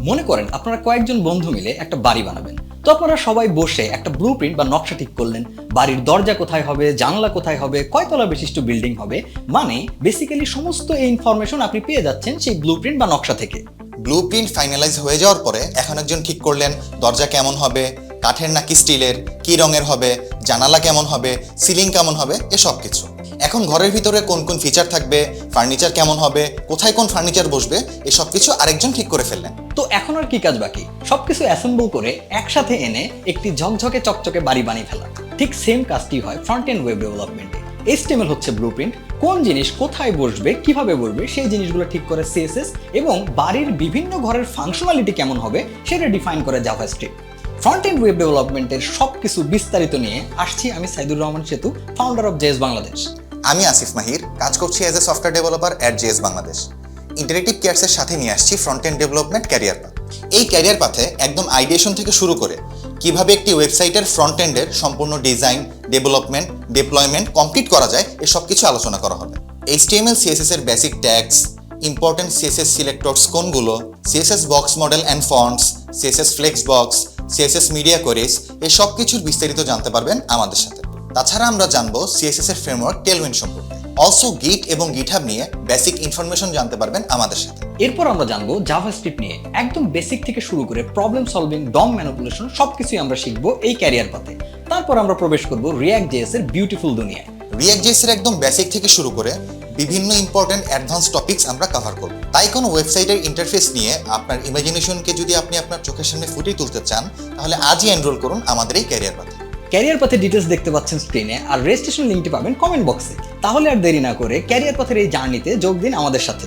মনে করেন আপনারা কয়েকজন বন্ধু মিলে একটা বাড়ি বানাবেন। তো আপনারা সবাই বসে একটা ব্লুপ্রিন্ট বা নকশা ঠিক করলেন, বাড়ির দরজা কোথায় হবে, জানলা কোথায় হবে, কয়তলা বিশিষ্ট বিল্ডিং হবে, মানে বেসিক্যালি সমস্ত এই ইনফরমেশন আপনি পেয়ে যাচ্ছেন সেই ব্লুপ্রিন্ট বা নকশা থেকে। ব্লুপ্রিন্ট ফাইনালাইজ হয়ে যাওয়ার পরে এখন একজন ঠিক করলেন দরজা কেমন হবে, কাঠের নাকি স্টিলের, কি রঙের হবে, জানালা কেমন হবে, সিলিং কেমন হবে, এসব কিছু। এখন ঘরের ভিতরে কোন কোন ফিচার থাকবে, ফার্নিচার কেমন হবে, কোথায় কোন ফার্নিচার বসবে, এসব কিছু আরেকজন ঠিক করে ফেললেন। তো এখন আর কি কাজ বাকি? সবকিছু অ্যাসেম্বল করে একসাথে এনে একটি ঝকঝকে চকচকে বাড়ি বানিয়ে ফেলা। ঠিক সেম কাজটি হয় ফ্রন্ট এন্ড ওয়েব ডেভেলপমেন্টে। HTML হচ্ছে ব্লুপ্রিন্ট, কোন জিনিস কোথায় বসবে, কিভাবে বসবে সেই জিনিসগুলো ঠিক করে CSS, এবং বাড়ির বিভিন্ন ঘরের ফাংশনালিটি কেমন হবে সেটা ডিফাইন করে JavaScript। ফ্রন্ট এন্ড ওয়েব ডেভেলপমেন্টের সবকিছু বিস্তারিত নিয়ে আসছি আমি সাইদুর রহমান সেতু, ফাউন্ডার অফ JS বাংলাদেশ। আমি আসিফ মাহির, কাজ করছি as a software developer at JS Bangladesh. Interactive কেয়ারসের সাথে নিয়ে আসছি front end development career path. এই ক্যারিয়ার পাথে একদম আইডিয়েশন থেকে শুরু করে কিভাবে একটি ওয়েবসাইটের ফ্রন্ট এন্ডের সম্পূর্ণ ডিজাইন, ডেভেলপমেন্ট, ডিপ্লয়মেন্ট কমপ্লিট করা যায়, এসব কিছু আলোচনা করা হবে। HTML CSS এর basic tags, important CSS selectors কোনগুলো, CSS box model and fonts, CSS flex box, CSS media queries, এই সব কিছুর বিস্তারিত জানতে পারবেন আমাদের সাথে। তাছাড়া আমরা জানবো CSS এর ফ্রেমওয়ার্ক টেলউইন্ড সম্পর্কে। অলসো গিট এবং গিটহাব নিয়ে বেসিক ইনফরমেশন জানতে পারবেন আমাদের সাথে। এরপর আমরা জানবো জাভাস্ক্রিপ্ট নিয়ে, একদম বেসিক থেকে শুরু করে প্রবলেম সলভিং, ডম ম্যানিপুলেশন সবকিছুই আমরা শিখবো এই ক্যারিয়ার পাথে। তারপর আমরা প্রবেশ করব রিঅ্যাক্ট জেএস এর বিউটিফুল দুনিয়ায়। রিঅ্যাক্ট জেএস এর একদম বেসিক থেকে শুরু করে বিভিন্ন ইম্পর্টেন্ট অ্যাডভান্স টপিকস আমরা কভার করব। তাই কোনো ওয়েবসাইটের ইন্টারফেস নিয়ে আপনার ইমাজিনেশনকে যদি আপনি আপনার চোখের সামনে ফুটিয়ে তুলতে চান, তাহলে আজই এনরোল করুন আমাদের এই ক্যারিয়ার পাথে। ক্যারিয়ার পাথের ডিটেলস দেখতে পাচ্ছেন স্ক্রিনে, আর রেজিস্ট্রেশন লিঙ্কটি পাবেন কমেন্ট বক্সে। তাহলে আর দেরি না করে ক্যারিয়ার পাথের এই জার্নিতে যোগ দিন আমাদের সাথে।